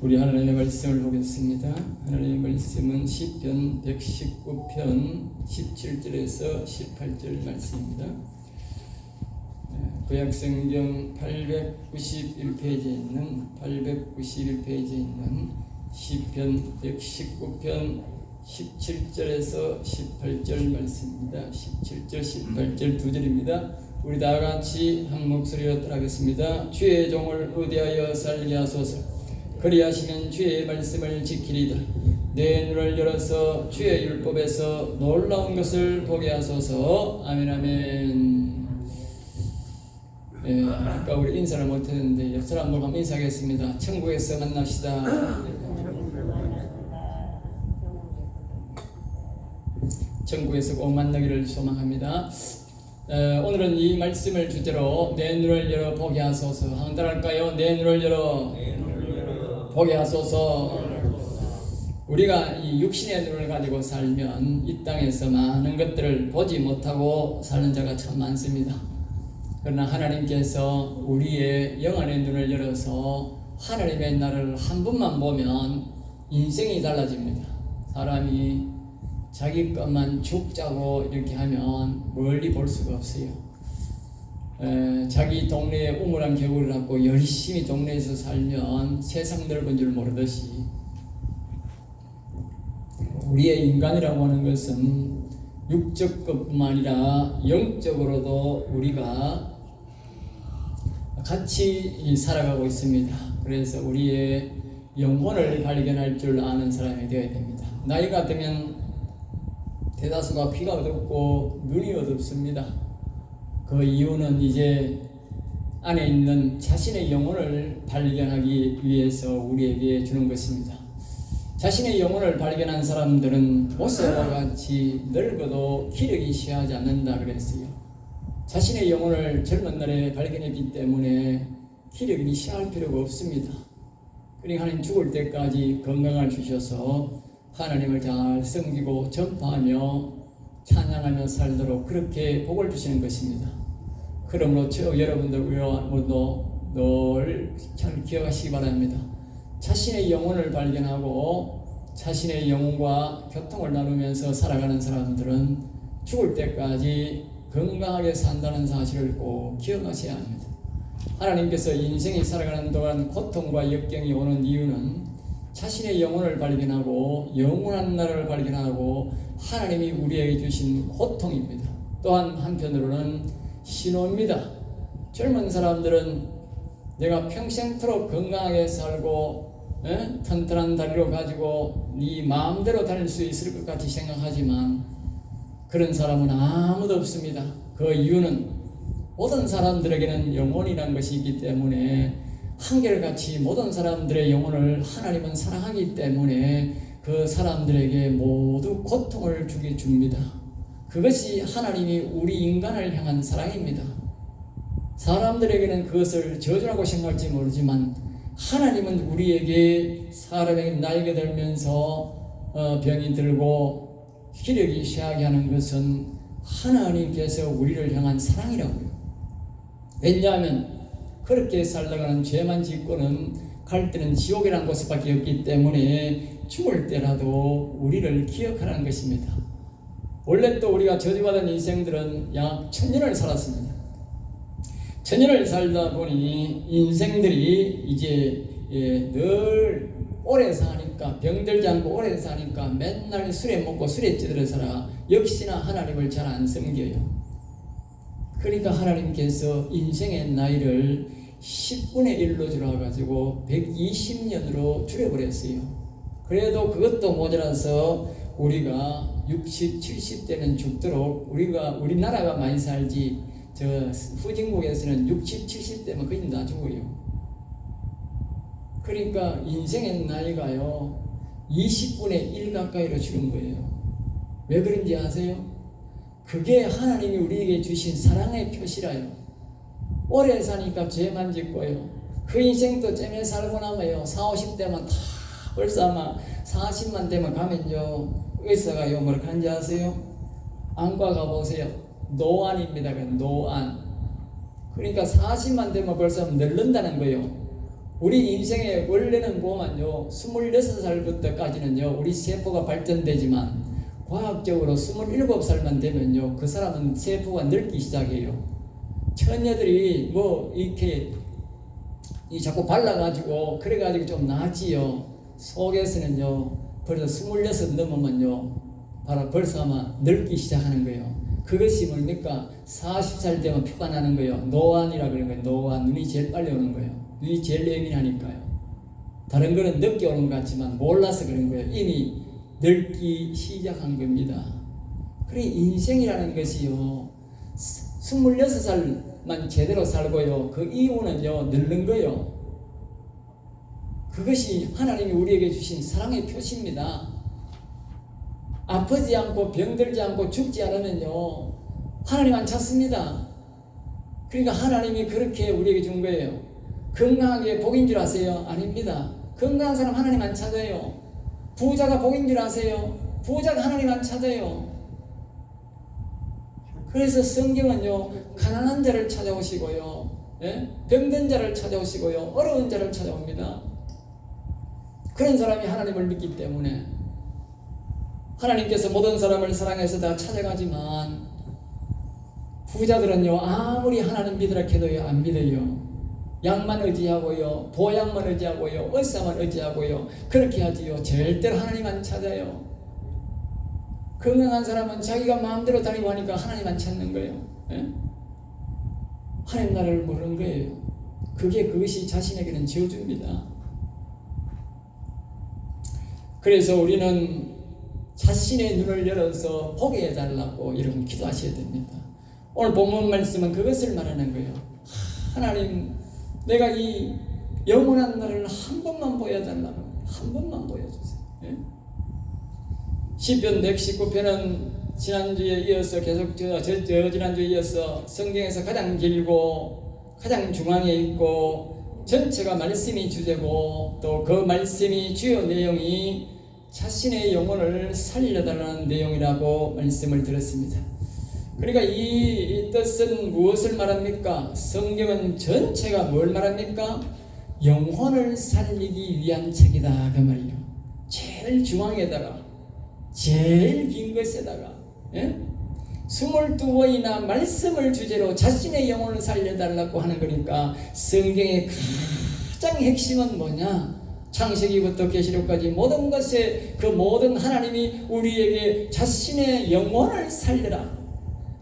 우리 하나님의 말씀을 보겠습니다. 하나님의 말씀은 시편 119편 17절에서 18절 말씀입니다. 구약성경 891페이지에 있는 시편 119편 17절에서 18절 말씀입니다. 17절, 18절 두 절입니다. 우리 다 같이 한 목소리로 따라하겠습니다. 주의 종을 의대하여 살게 하소서. 그리하시면 주의 말씀을 지키리다. 내 눈을 열어서 주의 율법에서 놀라운 것을 보게 하소서. 아멘, 아멘. 아까 우리 인사를 못했는데 옆 사람 한번 인사하겠습니다. 천국에서 만납시다. 천국에서 꼭 만나기를 소망합니다. 오늘은 이 말씀을 주제로 내 눈을 열어 보게 하소서. 한번 따라할까요? 내 눈을 열어 보게 하소서. 우리가 이 육신의 눈을 가지고 살면 이 땅에서 많은 것들을 보지 못하고 사는 자가 참 많습니다. 그러나 하나님께서 우리의 영안의 눈을 열어서 하나님의 나라를 한 번만 보면 인생이 달라집니다. 사람이 자기 것만 죽자고 이렇게 하면 멀리 볼 수가 없어요. 자기 동네에 우물한 겨울을 갖고 열심히 동네에서 살면 세상 넓은 줄 모르듯이 우리의 인간이라고 하는 것은 육적 것뿐만 아니라 영적으로도 우리가 같이 살아가고 있습니다. 그래서 우리의 영혼을 발견할 줄 아는 사람이 되어야 됩니다. 나이가 들면 대다수가 귀가 어둡고 눈이 어둡습니다. 그 이유는 이제 안에 있는 자신의 영혼을 발견하기 위해서 우리에게 주는 것입니다. 자신의 영혼을 발견한 사람들은 모세와 같이 늙어도 기력이 쉬하지 않는다 그랬어요. 자신의 영혼을 젊은 날에 발견했기 때문에 기력이 쉬할 필요가 없습니다. 그러니까 하나님 죽을 때까지 건강을 주셔서 하나님을 잘 섬기고 전파하며 찬양하며 살도록 그렇게 복을 주시는 것입니다. 그러므로 여러분들도 늘 잘 기억하시기 바랍니다. 자신의 영혼을 발견하고 자신의 영혼과 교통을 나누면서 살아가는 사람들은 죽을 때까지 건강하게 산다는 사실을 꼭 기억하셔야 합니다. 하나님께서 인생이 살아가는 동안 고통과 역경이 오는 이유는 자신의 영혼을 발견하고 영원한 나라를 발견하고 하나님이 우리에게 주신 고통입니다. 또한 한편으로는 신호입니다. 젊은 사람들은 내가 평생토록 건강하게 살고 튼튼한 다리로 가지고 네 마음대로 다닐 수 있을 것 같이 생각하지만 그런 사람은 아무도 없습니다. 그 이유는 모든 사람들에게는 영혼이라는 것이 있기 때문에 한결같이 모든 사람들의 영혼을 하나님은 사랑하기 때문에 그 사람들에게 모두 고통을 주게 줍니다. 그것이 하나님이 우리 인간을 향한 사랑입니다. 사람들에게는 그것을 저주라고 생각할지 모르지만 하나님은 우리에게 사람에게 나이가 들면서 병이 들고 기력이 쇠하게 하는 것은 하나님께서 우리를 향한 사랑이라고요. 왜냐하면 그렇게 살다가는 죄만 짓고는 갈 때는 지옥이라는 곳밖에 없기 때문에 죽을 때라도 우리를 기억하라는 것입니다. 원래 또 우리가 저주받은 인생들은 약 1000년을 살았습니다. 1000년을 살다 보니 인생들이 이제 늘 오래 사니까 병들지 않고 오래 사니까 맨날 술에 먹고 술에 찌들어 살아 역시나 하나님을 잘 안 섬겨요. 그러니까 하나님께서 인생의 나이를 10분의 1로 줄여가지고 120년으로 줄여버렸어요. 그래도 그것도 모자라서 우리가 60, 70대는 죽도록 우리나라가 많이 살지 저 후진국에서는 60, 70대면 거의 다 죽어요. 그러니까 인생의 나이가요 20분의 1 가까이로 줄은 거예요. 왜 그런지 아세요? 그게 하나님이 우리에게 주신 사랑의 표시라요. 오래 사니까 죄만 짓고요. 그 인생도 잼에 살고 나면요 40, 50대만 다 벌써 아마 40만 되면 가면요 의사가 뭐라 하는지 아세요? 안과 가보세요. 노안입니다. 노안. 그러니까 40만 되면 벌써 늙는다는 거예요. 우리 인생의 원래는 뭐만요, 26살부터까지는요 우리 세포가 발전되지만 과학적으로 27살만 되면요 그 사람은 세포가 늙기 시작해요. 처녀들이 뭐 이렇게 자꾸 발라가지고 그래가지고 좀 나았지요. 속에서는요 벌써 26 넘으면요 바로 벌써 아마 늙기 시작하는 거예요. 그것이 뭡니까? 40살 되면 표가 나는 거예요. 노안이라 그러는 거예요. 노안, 눈이 제일 빨리 오는 거예요. 눈이 제일 예민하니까요. 다른 거는 늦게 오는 것 같지만 몰라서 그런 거예요. 이미 늙기 시작한 겁니다. 그래 인생이라는 것이요 26살만 제대로 살고요 그 이후는요 늙는 거예요. 그것이 하나님이 우리에게 주신 사랑의 표시입니다. 아프지 않고 병들지 않고 죽지 않으면요 하나님 안 찾습니다. 그러니까 하나님이 그렇게 우리에게 준 거예요. 건강하게 복인 줄 아세요? 아닙니다. 건강한 사람 하나님 안 찾아요. 부자가 복인 줄 아세요? 부자가 하나님 안 찾아요. 그래서 성경은요 가난한 자를 찾아오시고요 병든 자를 찾아오시고요 어려운 자를 찾아옵니다. 그런 사람이 하나님을 믿기 때문에 하나님께서 모든 사람을 사랑해서 다 찾아가지만 부자들은요 아무리 하나님 믿으라 해도요 안 믿어요. 양만 의지하고요 보양만 의지하고요 의사만 의지하고요 그렇게 하지요. 절대로 하나님 안 찾아요. 건강한 사람은 자기가 마음대로 다니고 하니까 하나님 안 찾는 거예요. 하나님 나라를 모르는 거예요. 그것이 자신에게는 저주입니다. 그래서 우리는 자신의 눈을 열어서 보게 해달라고 여러분 기도하셔야 됩니다. 오늘 본문 말씀은 그것을 말하는 거예요. 하나님 내가 이 영원한 나를 한 번만 보여달라고 한 번만 보여주세요. 시편 119편은 지난주에 이어서 계속 지난주에 이어서 성경에서 가장 길고 가장 중앙에 있고 전체가 말씀이 주제고 또 그 말씀이 주요 내용이 자신의 영혼을 살려달라는 내용이라고 말씀을 들었습니다. 그러니까 이 뜻은 무엇을 말합니까? 성경은 전체가 뭘 말합니까? 영혼을 살리기 위한 책이다 그 말이에요. 제일 중앙에다가 제일 긴 것에다가 22번이나 말씀을 주제로 자신의 영혼을 살려달라고 하는 거니까 성경의 가장 핵심은 뭐냐? 창세기부터 계시록까지 모든 것에 그 모든 하나님이 우리에게 자신의 영혼을 살려라.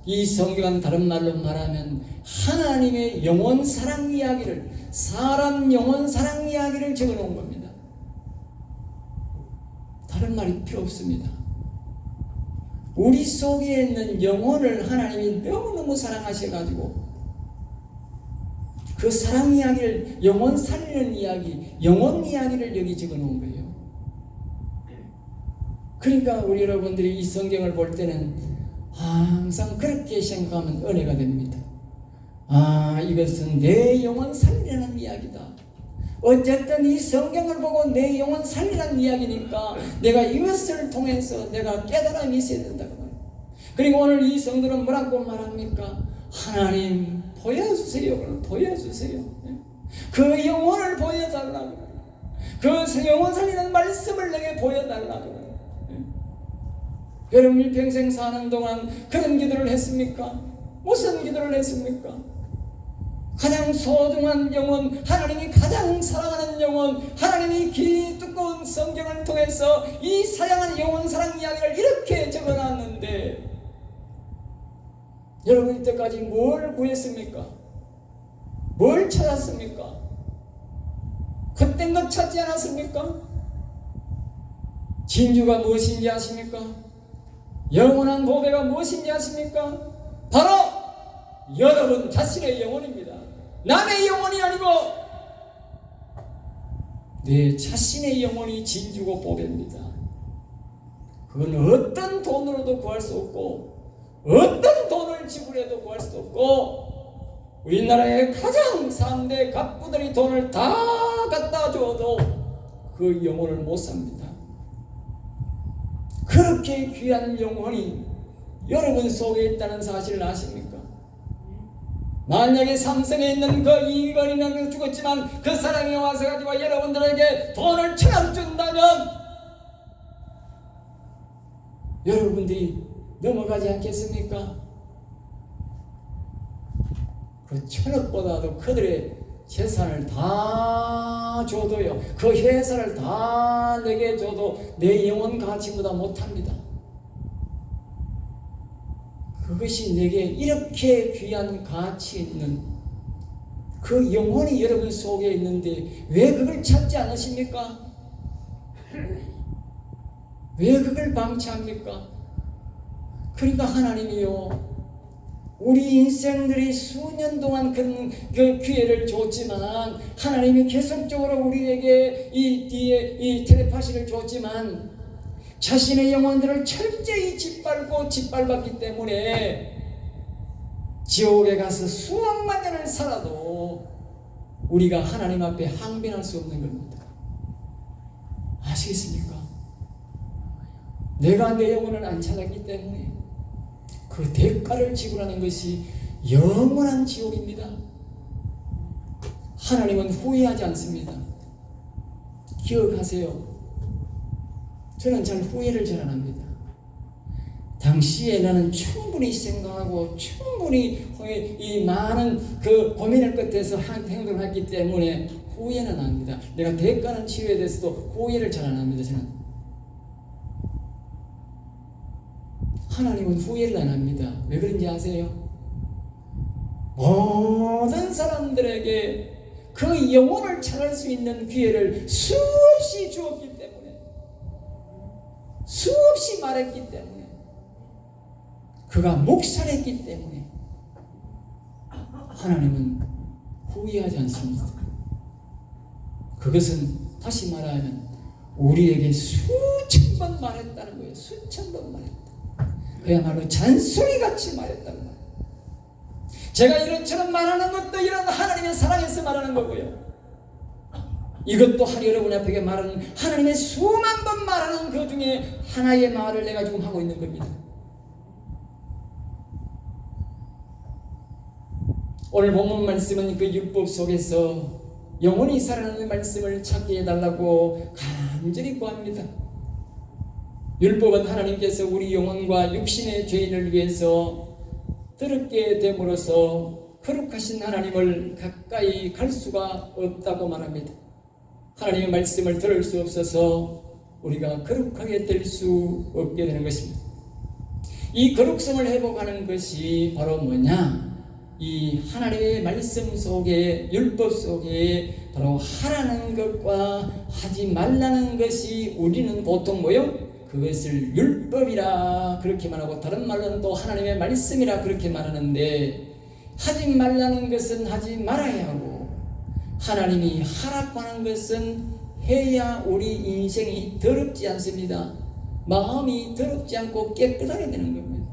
이 성경은 다른 말로 말하면 하나님의 영혼 사랑 이야기를 사람 영혼 사랑 이야기를 적어놓은 겁니다. 다른 말이 필요 없습니다. 우리 속에 있는 영혼을 하나님이 너무너무 사랑하셔가지고 그 사랑 이야기를 영혼 살리는 이야기 영혼 이야기를 여기 적어놓은 거예요. 그러니까 우리 여러분들이 이 성경을 볼 때는 항상 그렇게 생각하면 은혜가 됩니다. 이것은 내 영혼 살리는 이야기다. 어쨌든 이 성경을 보고 내 영혼 살리는 이야기니까 내가 이것을 통해서 내가 깨달음이 있어야 된다고 말해요. 그리고 오늘 이 성도는 뭐라고 말합니까? 하나님 보여주세요. 보여주세요. 그 영혼을 보여달라고 그 영혼 살리는 말씀을 내게 보여달라고. 여러분이 평생 사는 동안 그런 기도를 했습니까? 무슨 기도를 했습니까? 가장 소중한 영혼, 하나님이 가장 사랑하는 영혼, 하나님이 긴 두꺼운 성경을 통해서 이 사랑하는 영혼 사랑 이야기를 이렇게 적어놨는데 여러분 이때까지 뭘 구했습니까? 뭘 찾았습니까? 헛된 것 찾지 않았습니까? 진주가 무엇인지 아십니까? 영원한 보배가 무엇인지 아십니까? 바로 여러분 자신의 영혼입니다. 남의 영혼이 아니고 내 자신의 영혼이 진주고 보배입니다. 그건 어떤 돈으로도 구할 수 없고 어떤 돈을 지불해도 구할 수 없고 우리나라의 가장 3대 갑부들이 돈을 다 갖다 줘도 그 영혼을 못 삽니다. 그렇게 귀한 영혼이 여러분 속에 있다는 사실을 아십니까? 만약에 삼성에 있는 그 이건희는 죽었지만 그 사람이 와서 가지고 여러분들에게 돈을 1,000억 준다면 여러분들이 넘어가지 않겠습니까? 그 1,000억보다도 그들의 재산을 다 줘도요, 그 회사를 다 내게 줘도 내 영혼 가치보다 못합니다. 그것이 내게 이렇게 귀한 가치 있는 그 영혼이 여러분 속에 있는데 왜 그걸 찾지 않으십니까? 왜 그걸 방치합니까? 그러니까 하나님이요, 우리 인생들이 수년 동안 그 기회를 줬지만, 하나님이 계속적으로 우리에게 이 텔레파시를 줬지만 자신의 영혼들을 철저히 짓밟았기 때문에 지옥에 가서 수억만 년을 살아도 우리가 하나님 앞에 항변할 수 없는 겁니다. 아시겠습니까? 내가 내 영혼을 안 찾았기 때문에 그 대가를 지불하는 것이 영원한 지옥입니다. 하나님은 후회하지 않습니다. 기억하세요. 저는 잘 후회를 잘 안 합니다. 당시에 나는 충분히 생각하고 충분히 이 많은 그 고민을 끝에서 행동을 했기 때문에 후회는 안 합니다. 내가 대가는 치료에 대해서도 후회를 잘 안 합니다. 저는 하나님은 후회를 안 합니다. 왜 그런지 아세요? 모든 사람들에게 그 영혼을 찾을 수 있는 기회를 수없이 주었기 때문에, 수없이 말했기 때문에, 그가 묵살했기 때문에 하나님은 후회하지 않습니다. 그것은 다시 말하면 우리에게 수천 번 말했다는 거예요. 수천 번 말했다. 그야말로 잔소리같이 말했단 말이에요. 제가 이런처럼 말하는 것도 이런 하나님의 사랑에서 말하는 거고요, 이것 또한 여러분 앞에 말하는 하나님의 수만 번 말하는 그 중에 하나의 말을 내가 지금 하고 있는 겁니다. 오늘 본문 말씀은 그 율법 속에서 영원히 살아나는 말씀을 찾게 해달라고 간절히 구합니다. 율법은 하나님께서 우리 영혼과 육신의 죄인을 위해서 더럽게 됨으로써 거룩하신 하나님을 가까이 갈 수가 없다고 말합니다. 하나님의 말씀을 들을 수 없어서 우리가 거룩하게 될 수 없게 되는 것입니다. 이 거룩성을 회복하는 것이 바로 뭐냐? 이 하나님의 말씀 속에, 율법 속에 바로 하라는 것과 하지 말라는 것이 우리는 보통 뭐요? 그것을 율법이라 그렇게 말하고 다른 말로는 또 하나님의 말씀이라 그렇게 말하는데, 하지 말라는 것은 하지 말아야 하고 하나님이 하라고 하는 것은 해야 우리 인생이 더럽지 않습니다. 마음이 더럽지 않고 깨끗하게 되는 겁니다.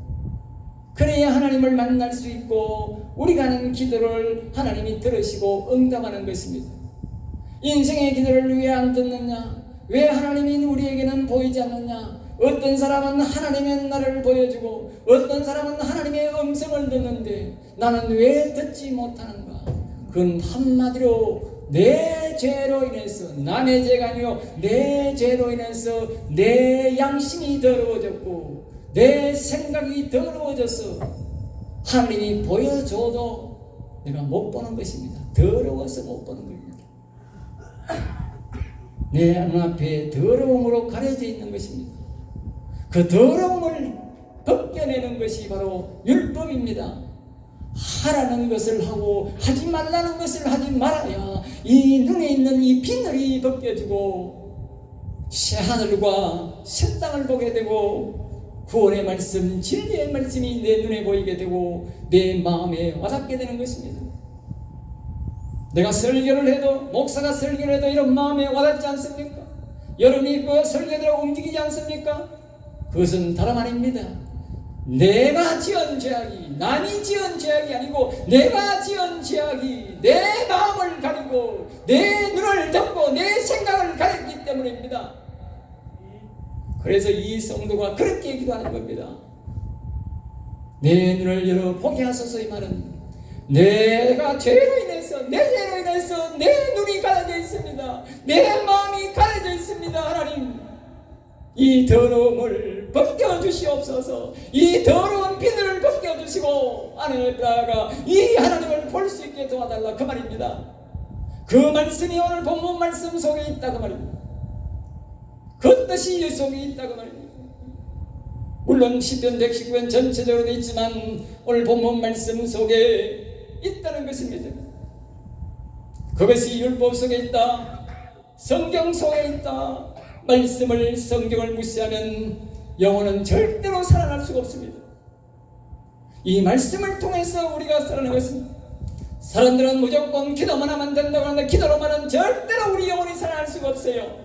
그래야 하나님을 만날 수 있고 우리가 하는 기도를 하나님이 들으시고 응답하는 것입니다. 인생의 기도를 왜 안 듣느냐? 왜 하나님이 우리에게는 보이지 않느냐? 어떤 사람은 하나님의 나를 보여주고 어떤 사람은 하나님의 음성을 듣는데 나는 왜 듣지 못하는가? 그건 한마디로 내 죄로 인해서, 남의 죄가 아니요 내 죄로 인해서 내 양심이 더러워졌고 내 생각이 더러워져서 하나님이 보여줘도 내가 못 보는 것입니다. 더러워서 못 보는 겁니다. 내 눈앞에 더러움으로 가려져 있는 것입니다. 그 더러움을 벗겨내는 것이 바로 율법입니다. 하라는 것을 하고 하지 말라는 것을 하지 말아야 이 눈에 있는 이 비늘이 벗겨지고 새 하늘과 새 땅을 보게 되고 구원의 말씀, 진리의 말씀이 내 눈에 보이게 되고 내 마음에 와닿게 되는 것입니다. 내가 설교를 해도, 목사가 설교를 해도 이런 마음에 와닿지 않습니까? 여러분이 그 설교대로 움직이지 않습니까? 그것은 다름 아닙니다. 내가 지은 죄악이, 남이 지은 죄악이 아니고 내가 지은 죄악이 내 마음을 가리고 내 눈을 덮고 내 생각을 가렸기 때문입니다. 그래서 이 성도가 그렇게 기도하는 겁니다. 내 눈을 열어 보게 하소서. 이 말은 내가 죄로 인해서, 내 죄로 인해서 내 눈이 가려져 있습니다. 내 마음이 가려져 있습니다. 하나님, 이 더러움을 벗겨주시옵소서. 이 더러운 비늘을 벗겨주시고 하늘에다가 이 하나님을 볼 수 있게 도와달라, 그 말입니다. 그 말씀이 오늘 본문 말씀 속에 있다, 그 말입니다. 그 뜻이 이 속에 있다, 그 말입니다. 물론 시편 119편 전체적으로 되어 있지만 오늘 본문 말씀 속에 있다는 것입니다. 그것이 율법 속에 있다, 성경 속에 있다. 말씀을, 성경을 무시하면 영혼은 절대로 살아날 수가 없습니다. 이 말씀을 통해서 우리가 살아나는 것입니다. 사람들은 무조건 기도만 하면 된다고 하는데 기도로만은 절대로 우리 영혼이 살아날 수가 없어요.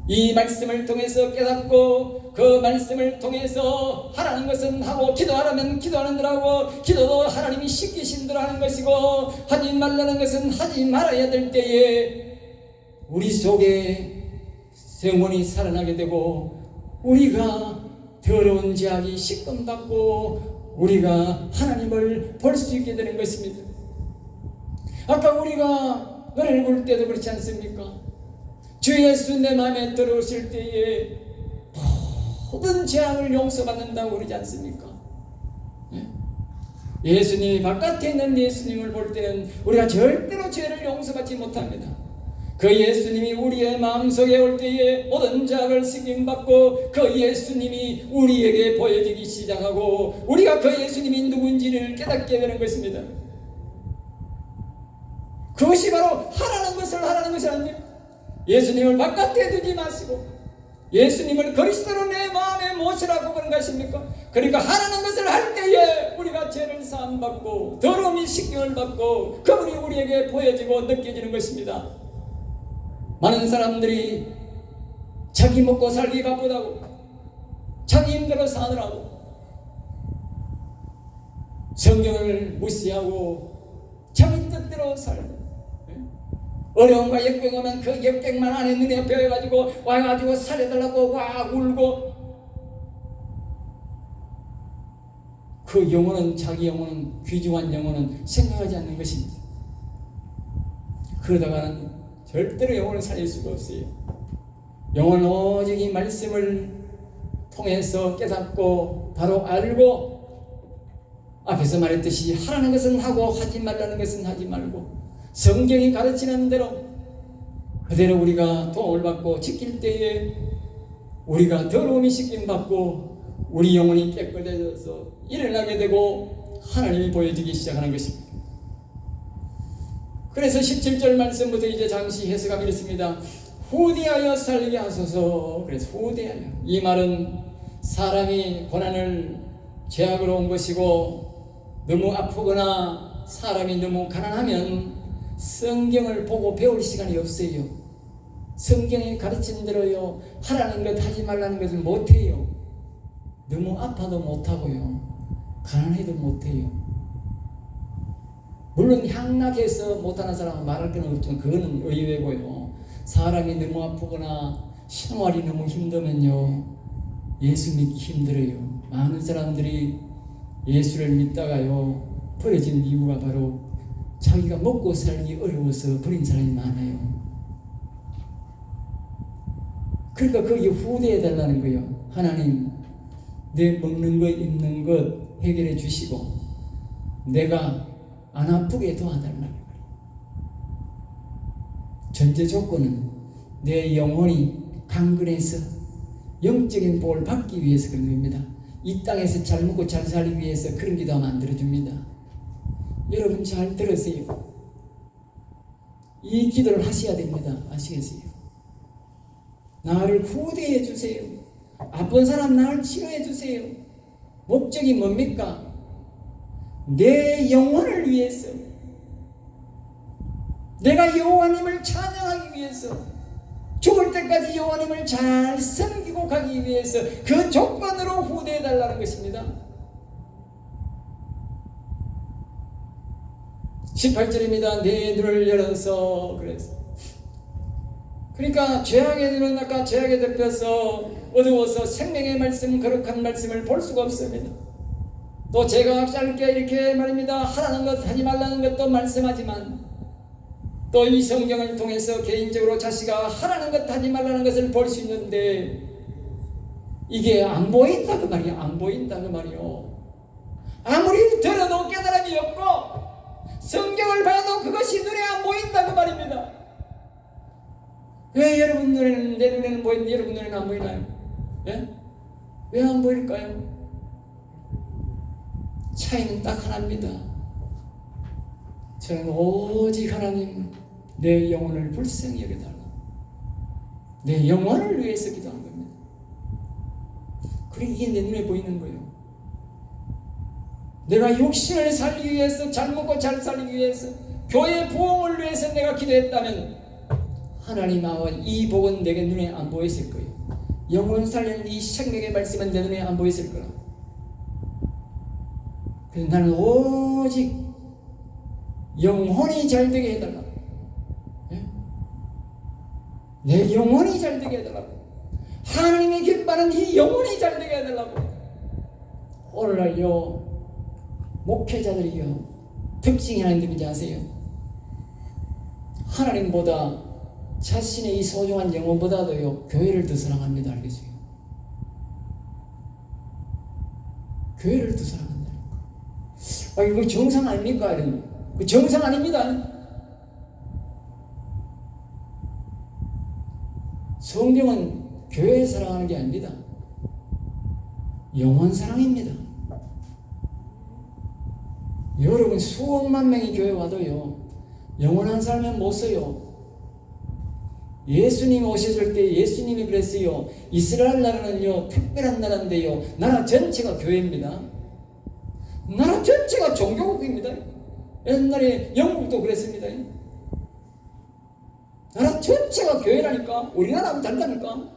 이 말씀을 통해서 깨닫고 그 말씀을 통해서 하라는 것은 하고, 기도하라면 기도하는 대로 하고, 기도도 하나님이 시키신 대로 하는 것이고, 하지 말라는 것은 하지 말아야 될 때에 우리 속에 영혼이 살아나게 되고, 우리가 더러운 죄악이 씻김받고 우리가 하나님을 볼 수 있게 되는 것입니다. 아까 우리가 노래를 부를 때도 그렇지 않습니까? 주 예수 내 마음에 들어오실 때에 모든 죄악을 용서받는다고 그러지 않습니까? 예수님이 바깥에 있는 예수님을 볼 때는 우리가 절대로 죄를 용서받지 못합니다. 그 예수님이 우리의 마음속에 올 때에 모든 죄악을 씻김받고 그 예수님이 우리에게 보여지기 시작하고 우리가 그 예수님이 누군지를 깨닫게 되는 것입니다. 그것이 바로 하라는 것을 하라는 것이 아닙니까? 예수님을 바깥에 두지 마시고 예수님을 그리스도로 내 마음에 모시라고 그런 것입니까? 그러니까 하라는 것을 할 때에 우리가 죄를 사함받고 더러움이 씻김을 받고 그분이 우리에게 보여지고 느껴지는 것입니다. 많은 사람들이 자기 먹고 살기 바쁘다고, 자기 힘대로 사느라고 성경을 무시하고 자기 뜻대로 살고, 어려움과 역경이 오면 그 역경만 안에 눈에 뵈어가지고 와가지고 살려달라고 와 울고, 그 영혼은, 자기 영혼은, 귀중한 영혼은 생각하지 않는 것입니다. 그러다가는 절대로 영혼을 살릴 수가 없어요. 영혼은 오직 이 말씀을 통해서 깨닫고 바로 알고, 앞에서 말했듯이 하라는 것은 하고 하지 말라는 것은 하지 말고 성경이 가르치는 대로 그대로 우리가 도움을 받고 지킬 때에 우리가 더러움이 씻김받고 우리 영혼이 깨끗해져서 일어나게 되고 하나님이 보여지기 시작하는 것입니다. 그래서 17절 말씀부터 이제 잠시 해석하면 이렇습니다. 후대하여 살게 하소서. 그래서 후대하여, 이 말은 사람이 고난을, 죄악으로 온 것이고 너무 아프거나 사람이 너무 가난하면 성경을 보고 배울 시간이 없어요. 성경이 가르친 대로요 하라는 것 하지 말라는 것을 못해요. 너무 아파도 못하고요 가난해도 못해요. 물론 향락해서 못하는 사람은 말할 건 없지만 그거는 의외고요. 사람이 너무 아프거나 생활이 너무 힘들면요 예수 믿기 힘들어요. 많은 사람들이 예수를 믿다가요 버려진 이유가 바로 자기가 먹고 살기 어려워서 버린 사람이 많아요. 그러니까 거기에 후대해달라는 거예요. 하나님, 내 먹는 것 입는 것 해결해 주시고 내가 안 아프게 도와달라는 거예요. 전제 조건은 내 영혼이 강건해서 영적인 복을 받기 위해서 그런 겁니다. 이 땅에서 잘 먹고 잘 살기 위해서 그런 기도 만들어줍니다. 여러분 잘 들으세요. 이 기도를 하셔야 됩니다. 아시겠어요? 나를 후대해 주세요. 아픈 사람 나를 치료해 주세요. 목적이 뭡니까? 내 영혼을 위해서, 내가 여호와님을 찬양하기 위해서, 죽을 때까지 여호와님을 잘 섬기고 가기 위해서 그 조건으로 후대해 달라는 것입니다. 18절입니다. 내 눈을 열어서. 그러니까 죄악의 눈은 아까 죄악에 덮여서 어두워서 생명의 말씀, 거룩한 말씀을 볼 수가 없습니다. 또 제가 짧게 이렇게 말입니다. 하라는 것 하지 말라는 것도 말씀하지만 또 이 성경을 통해서 개인적으로 자식아 하라는 것 하지 말라는 것을 볼 수 있는데 이게 안 보인다 그 말이야. 안 보인다 그 말이요. 아무리 들어도 깨달음이 없고 성경을 봐도 그것이 눈에 안 보인다 그 말입니다. 왜 여러분 눈에는 내 눈에는 보이는데 여러분 눈에는 안 보이나요? 예? 왜 안 보일까요? 차이는 딱 하나입니다. 저는 오직 하나님 내 영혼을 불쌍히 여겨달라. 내 영혼을 위해서 기도한 겁니다. 그리고 이게 내 눈에 보이는 거예요. 내가 육신을 살기 위해서 잘 먹고 잘 살기 위해서 교회 부흥을 위해서 내가 기도했다면 하나님 아와 이 복은 내게 눈에 안 보였을 거예요. 영혼 살리는 이 생명의 말씀은 내 눈에 안 보였을 거라. 그래서 나는 오직 영혼이 잘 되게 해달라. 예? 내 영혼이 잘 되게 해달라고. 하나님이 기뻐하는 이 영혼이 잘 되게 해달라고. 오늘날요 목회자들이요 특징이 하나 있는지 아세요? 하나님보다 자신의 이 소중한 영혼보다도요 교회를 더 사랑합니다. 알겠어요? 교회를 더 사랑한다니까. 아 이거 정상 아닙니까? 그 정상 아닙니다. 성경은 교회 사랑하는 게 아닙니다. 영혼 사랑입니다. 여러분 수억만 명이 교회 와도요 영원한 삶은 못 써요. 예수님이 오셨을 때 예수님이 그랬어요. 이스라엘 나라는요 특별한 나라인데요 나라 전체가 교회입니다. 나라 전체가 종교국입니다. 옛날에 영국도 그랬습니다. 나라 전체가 교회라니까. 우리나라하고 다르다니까.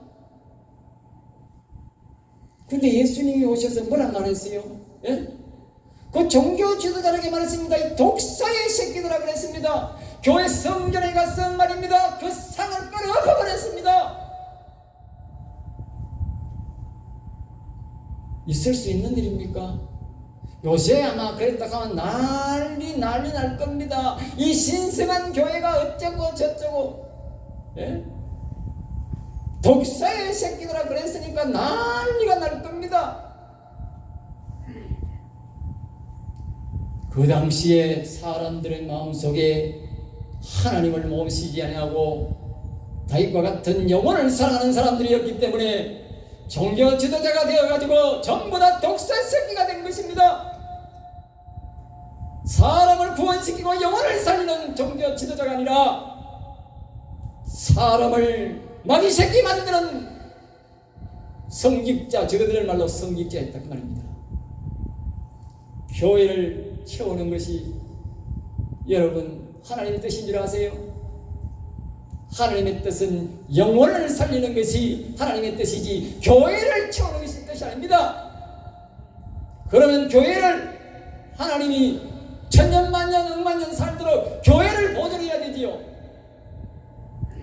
근데 예수님이 오셔서 뭐라 말했어요? 예? 그 종교 지도자에게 말했습니다. 이 독사의 새끼들아 그랬습니다. 교회 성전에 가서 말입니다. 그 상을 끌어엎어 버렸습니다. 있을 수 있는 일입니까? 요새 아마 그랬다 하면 난리 날 겁니다. 이 신성한 교회가 어쩌고 저쩌고. 예? 독사의 새끼들아 그랬으니까 난리가 날 겁니다. 그 당시에 사람들의 마음속에 하나님을 모시지 아니하고 다윗과 같은 영혼을 사랑하는 사람들이었기 때문에 종교 지도자가 되어가지고 전부 다 독사 새끼가 된 것입니다. 사람을 구원시키고 영혼을 살리는 종교 지도자가 아니라 사람을 마귀 새끼 만드는 성직자, 저들의 말로 성직자였단 말입니다. 교회를 채우는 것이 여러분 하나님의 뜻인 줄 아세요? 하나님의 뜻은 영혼을 살리는 것이 하나님의 뜻이지 교회를 채우는 것이 뜻이 아닙니다. 그러면 교회를 하나님이 천년 만년 억만년 살도록 교회를 보존해야 되지요.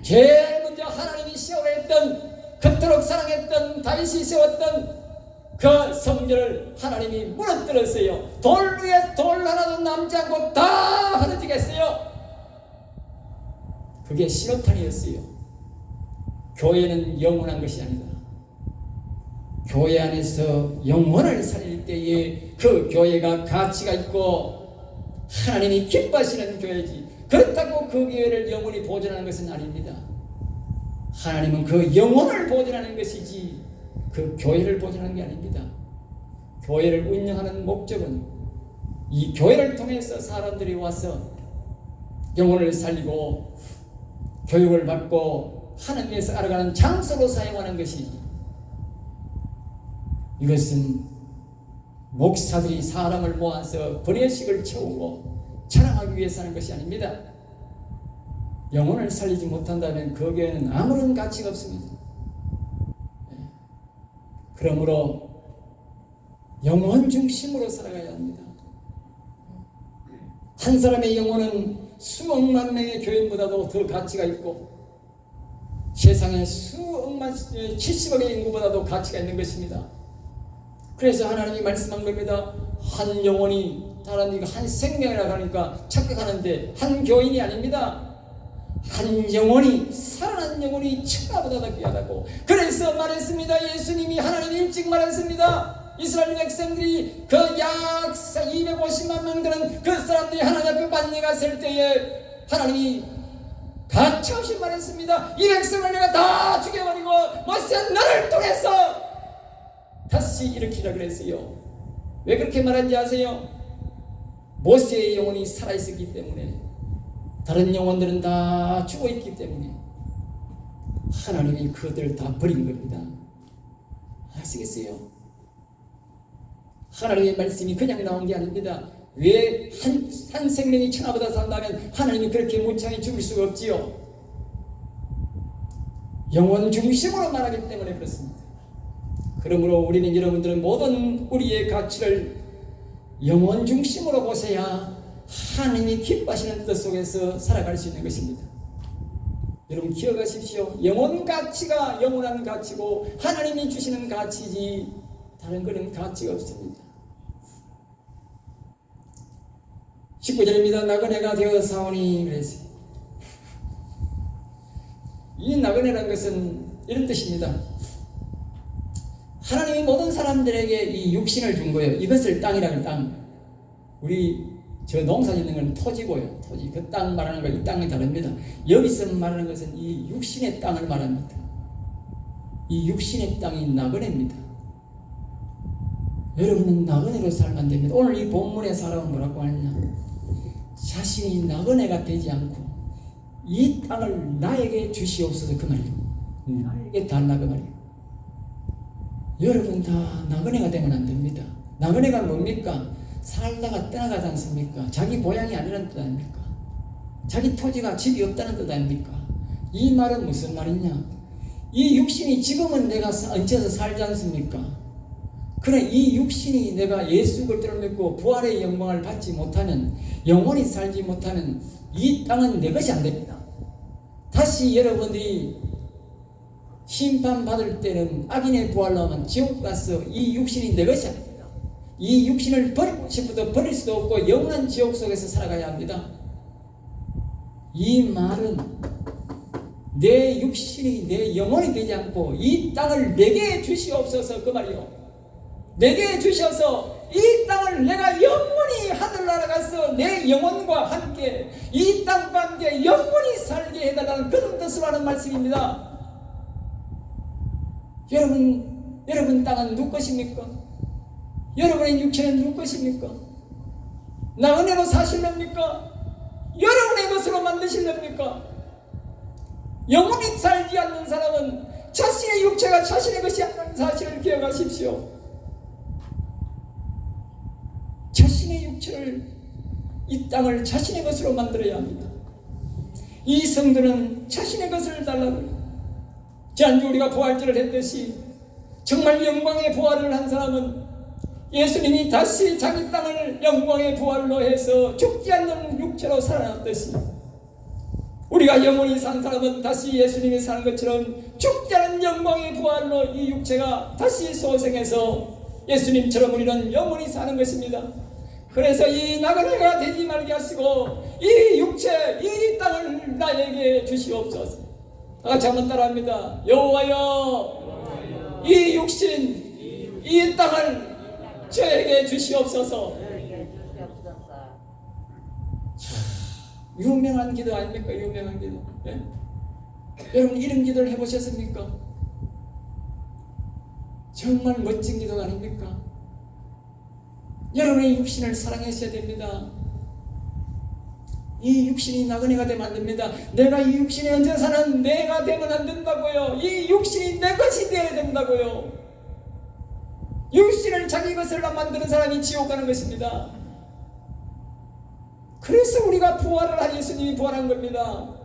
제일 먼저 하나님이 세워했던 그토록 사랑했던 다윗이 세웠던 그 성전을 하나님이 무너뜨렸어요. 돌 위에 돌 하나도 남지 않고 다 흐려지겠어요. 그게 신호탄이었어요. 교회는 영원한 것이 아니다. 교회 안에서 영혼을 살릴 때에 그 교회가 가치가 있고 하나님이 기뻐하시는 교회지. 그렇다고 그 교회를 영원히 보존하는 것은 아닙니다. 하나님은 그 영혼을 보존하는 것이지 그 교회를 보존하는 게 아닙니다. 교회를 운영하는 목적은 이 교회를 통해서 사람들이 와서 영혼을 살리고 교육을 받고 하나님께서 알아가는 장소로 사용하는 것이지, 이것은 목사들이 사람을 모아서 번외식을 채우고 자랑하기 위해서 하는 것이 아닙니다. 영혼을 살리지 못한다면 그 교회는 아무런 가치가 없습니다. 그러므로 영혼 중심으로 살아가야 합니다. 한 사람의 영혼은 수억만 명의 교인보다도 더 가치가 있고 세상에 수억만 70억의 인구보다도 가치가 있는 것입니다. 그래서 하나님이 말씀한 겁니다. 한 영혼이 사람이 한 생명이라고 하니까 착각하는데 한 교인이 아닙니다. 한 영혼이, 살아난 영혼이 천하보다 더 귀하다고. 그래서 말했습니다. 예수님이 하나님 일찍 말했습니다. 이스라엘 백성들이 그 약 250만 명 되는 그 사람들이 하나님 앞에 반응했을 때에 하나님이 가차없이 말했습니다. 이 백성을 내가 다 죽여버리고 모세 너를 통해서 다시 일으키라 그랬어요. 왜 그렇게 말한지 아세요? 모세의 영혼이 살아있었기 때문에, 다른 영혼들은 다 죽어있기 때문에 하나님이 그들을 다 버린 겁니다. 아시겠어요? 하나님의 말씀이 그냥 나온 게 아닙니다. 왜 한 생명이 천하보다 산다면 하나님이 그렇게 무창히 죽일 수가 없지요. 영혼 중심으로 말하기 때문에 그렇습니다. 그러므로 우리는, 여러분들은 모든 우리의 가치를 영혼 중심으로 보셔야 하나님이 기뻐하시는 뜻 속에서 살아갈 수 있는 것입니다. 여러분 기억하십시오. 영혼 가치가 영원한 가치고 하나님이 주시는 가치지 다른 거는 가치가 없습니다. 19절입니다. 나그네가 되어 사오니 그랬어요. 이 나그네라는 것은 이런 뜻입니다. 하나님이 모든 사람들에게 이 육신을 준 거예요. 이것을 땅이라는 땅. 우리 저 농사 짓는 건 토지고요. 토지. 그 땅 말하는 거, 이 땅이 다릅니다. 여기서 말하는 것은 이 육신의 땅을 말합니다. 이 육신의 땅이 나그네입니다. 여러분은 나그네로 살면 안 됩니다. 오늘 이 본문의 사람은 뭐라고 하느냐? 자신이 나그네가 되지 않고 이 땅을 나에게 주시옵소서 그 말이에요. 나에게 달라 그 말이에요. 여러분 다 나그네가 되면 안 됩니다. 나그네가 뭡니까? 살다가 떠나가지 않습니까? 자기 고향이 아니라는 뜻 아닙니까? 자기 토지가 집이 없다는 뜻 아닙니까? 이 말은 무슨 말이냐? 이 육신이 지금은 내가 얹혀서 살지 않습니까? 그래 이 육신이 내가 예수 그리스도를 믿고 부활의 영광을 받지 못하는, 영원히 살지 못하는 이 땅은 내 것이 안 됩니다. 다시 여러분들이 심판받을 때는 악인의 부활로 하면 지옥 가서 이 육신이 내 것이 아닙니다. 이 육신을 버리고 싶어도 버릴 수도 없고 영원한 지옥 속에서 살아가야 합니다. 이 말은 내 육신이 내 영혼이 되지 않고 이 땅을 내게 주시옵소서 그 말이요. 내게 주셔서 이 땅을 내가 영원히 하늘나라 가서 내 영혼과 함께 이 땅과 함께 영원히 살게 해달라는 그런 뜻으로 하는 말씀입니다. 여러분 땅은 누구 것입니까? 여러분의 육체는 누구 것입니까? 나은혜로 사실랍니까? 여러분의 것으로 만드실랍니까? 영원히 살지 않는 사람은 자신의 육체가 자신의 것이 아니라는 사실을 기억하십시오. 자신의 육체를, 이 땅을 자신의 것으로 만들어야 합니다. 이 성도는 자신의 것을 달라고. 지난주 우리가 부활절을 했듯이 정말 영광의 부활을 한 사람은 예수님이 다시 자기 땅을 영광의 부활로 해서 죽지 않는 육체로 살아났듯이 우리가 영원히 산 사람은 다시 예수님이 사는 것처럼 죽지 않은 영광의 부활로 이 육체가 다시 소생해서 예수님처럼 우리는 영원히 사는 것입니다. 그래서 이 나그네가 되지 말게 하시고 이 육체, 이 땅을 나에게 주시옵소서. 다 같이 한번 따라합니다. 여호와여, 이 육신, 이 땅을 저에게 주시옵소서. 유명한 기도 아닙니까? 유명한 기도. 네? 여러분 이런 기도를 해보셨습니까? 정말 멋진 기도 아닙니까? 여러분의 육신을 사랑하셔야 됩니다. 이 육신이 나그네가 되면 안 됩니다. 내가 이 육신에 얹어 사는 내가 되면 안 된다고요. 이 육신이 내 것이 되어야 된다고요. 육신을 자기 것으로 만드는 사람이 지옥 가는 것입니다. 그래서 우리가 부활을 한 예수님이 부활한 겁니다.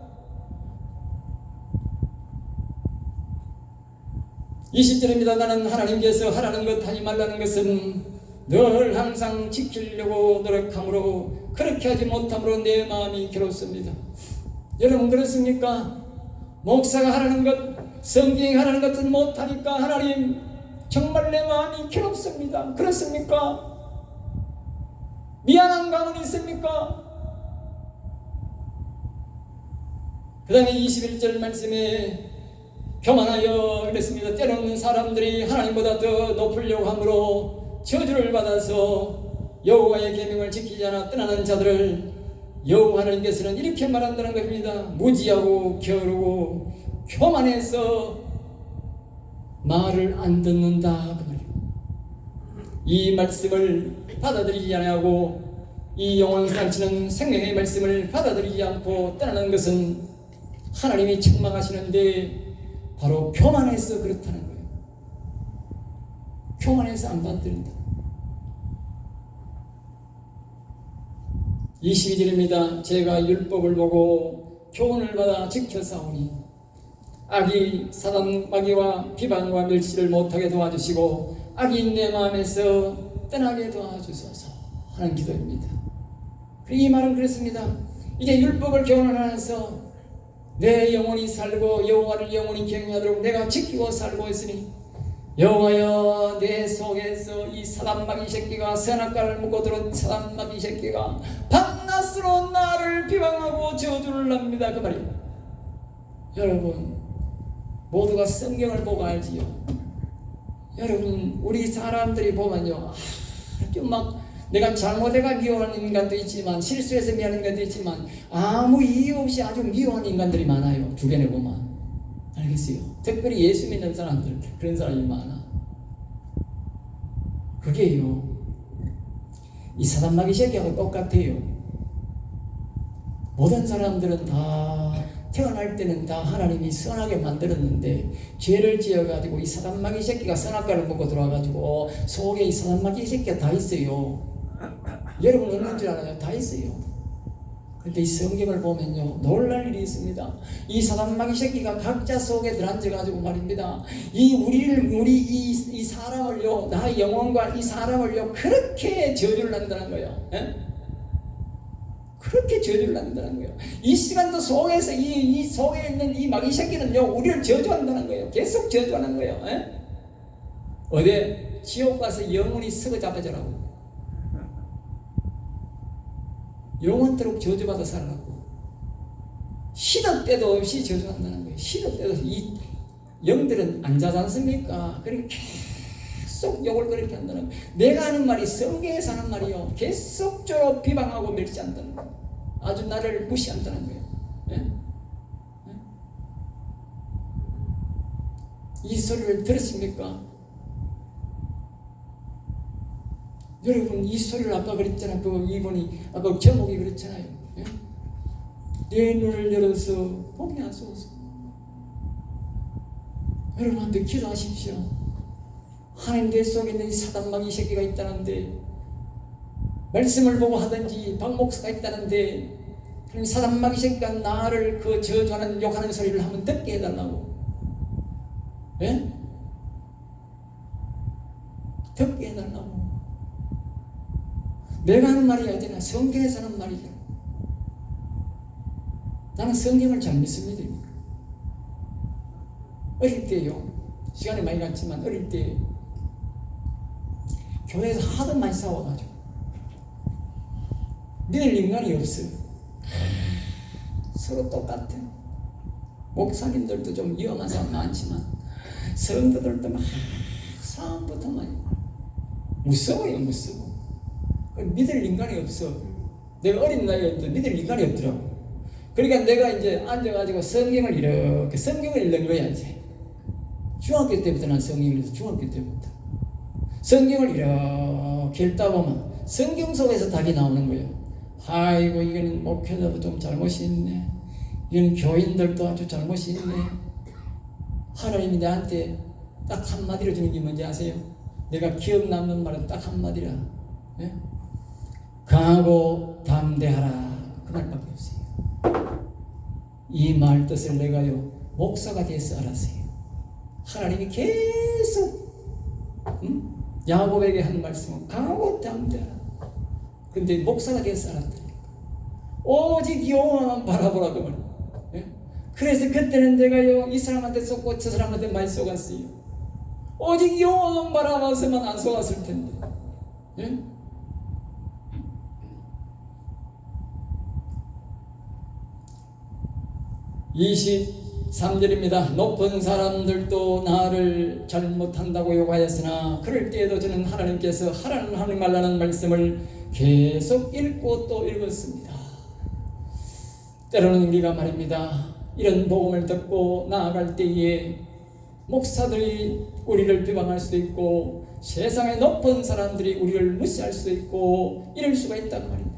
20절입니다. 나는 하나님께서 하라는 것 하지 말라는 것은 늘 항상 지키려고 노력함으로 그렇게 하지 못함으로 내 마음이 괴롭습니다. 여러분 그렇습니까? 목사가 하라는 것, 성경이 하라는 것은 못하니까 하나님 정말 내 마음이 괴롭습니다. 그렇습니까? 미안한 감은 있습니까? 그 다음에 21절 말씀에 교만하여 그랬습니다. 때로는 사람들이 하나님보다 더 높으려고 함으로 저주를 받아서 여호와의 계명을 지키지 않아 떠나는 자들을 여호와 하나님께서는 이렇게 말한다는 겁니다. 무지하고 게으르고 교만해서 말을 안 듣는다 그 말이에요. 이 말씀을 받아들이지 않고 이 영원상치는 생명의 말씀을 받아들이지 않고 떠나는 것은 하나님이 책망하시는데 바로 교만해서 그렇다는 거예요. 교만해서 안 받들인다. 22절입니다. 제가 율법을 보고 교훈을 받아 지켜사오니 악이 사단 마귀와 비방과 멸시를 못하게 도와주시고 악이 내 마음에서 떠나게 도와주소서 하는 기도입니다. 이 말은 그렇습니다. 이제 율법을 교훈하면서 내 영혼이 살고 여호와를 영원히 경외하도록 내가 지키고 살고 있으니 여호와여 내 속에서 이 사단마귀 새끼가 선악과를 먹고 들어온 사단마귀 새끼가 밤낮으로 나를 비방하고 저주를 납니다 그 말이에요. 여러분 모두가 성경을 보고 알지요. 여러분 우리 사람들이 보면요 아주 막 내가 잘못해가 미워하는 인간도 있지만 실수해서 미워하는 인간도 있지만 아무 이유 없이 아주 미워하는 인간들이 많아요. 주변에 보면 알겠어요. 특별히 예수 믿는 사람들 그런 사람이 많아. 그게요 이 사단마귀 새끼하고 똑같아요. 모든 사람들은 다 태어날 때는 다 하나님이 선하게 만들었는데 죄를 지어가지고 이 사단마귀 새끼가 선악과를 먹고 들어와가지고 속에 이 사단마귀 새끼가 다 있어요. 여러분 없는 줄 알아요? 다 있어요. 근데 이 성경을 보면요 놀랄 일이 있습니다. 이 사단마귀 새끼가 각자 속에 들어앉아가지고 말입니다. 우리 사람을요 나의 영혼과 이 사람을요 그렇게 저주를 한다는 거예요. 에? 그렇게 저주를 한다는 거예요. 이 시간도 속에서 이 속에 있는 이 마귀 새끼는요 우리를 저주한다는 거예요. 계속 저주하는 거예요. 에? 어디 지옥 가서 영원히 썩어 잡아져라고. 영원토록 저주받아 살라고. 시도 때도 없이 저주한다는 거예요. 시도 때도 이 영들은 안 자지 않습니까? 그러니까 계속 욕을 그렇게 한다는 거예요. 내가 하는 말이 성경에서 하는 말이요 계속적으로 비방하고 멸시한다는 거예요. 아주 나를 무시한다는 거예요. 예? 예? 이 소리를 들으십니까? 여러분 이 소리를 아까 그랬잖아요. 그 이분이 아까 제목이 그랬잖아요. 예? 내 눈을 열어서 보게 하소서. 여러분한테 기도하십시오. 하나님 내 속에 있는 사단마귀 새끼가 있다는데 말씀을 보고 하든지 박목사가 있다는데 그럼 사단마귀 새끼가 나를 그 저주하는 욕하는 소리를 한번 듣게 해달라고. 예? 듣게 해달라고. 내가 하는 말이 아니잖아. 성경에서 하는 말이잖아. 나는 성경을 잘 믿습니다. 어릴 때요. 시간이 많이 갔지만 어릴 때 교회에서 하도 많이 싸워가지고 믿을 인간이 없어요. 서로 똑같아. 목사님들도 좀 위험한 사람 많지만 성도들도 막 싸움부터 많이 무서워요. 무서워. 믿을 인간이 없어. 내가 어린 나이에 믿을 인간이 없더라고. 그러니까 내가 이제 앉아가지고 성경을 이렇게 성경을 읽는 거야 이제. 중학교 때부터 난 성경을 읽어서 중학교 때부터 성경을 이렇게 읽다 보면 성경 속에서 답이 나오는 거예요. 아이고 이거는 목회자도 좀 잘못이 있네. 이건 교인들도 아주 잘못이 있네. 하나님이 나한테 딱 한마디로 주는 게 뭔지 아세요? 내가 기억 남는 말은 딱 한마디라. 네? 강하고 담대하라. 그 말밖에 없어요. 이 말 뜻을 내가요 목사가 돼서 알았어요. 하나님이 계속 야곱에게 한 말씀은 강하고 담대하라. 근데 목사가 돼서 알았더니 오직 여호와만 바라보라 그 말. 예? 그래서 그때는 내가요 이 사람한테 쏟고 저 사람한테 많이 쏟았어요. 오직 여호와만 바라봐서만 안 쏟았을 텐데. 예? 23절입니다. 높은 사람들도 나를 잘못한다고 욕하였으나 그럴 때에도 저는 하나님께서 하라는 말라는 말씀을 계속 읽고 또 읽었습니다. 때로는 우리가 말입니다, 이런 복음을 듣고 나아갈 때에 목사들이 우리를 비방할 수도 있고 세상의 높은 사람들이 우리를 무시할 수도 있고 이럴 수가 있단 말입니다.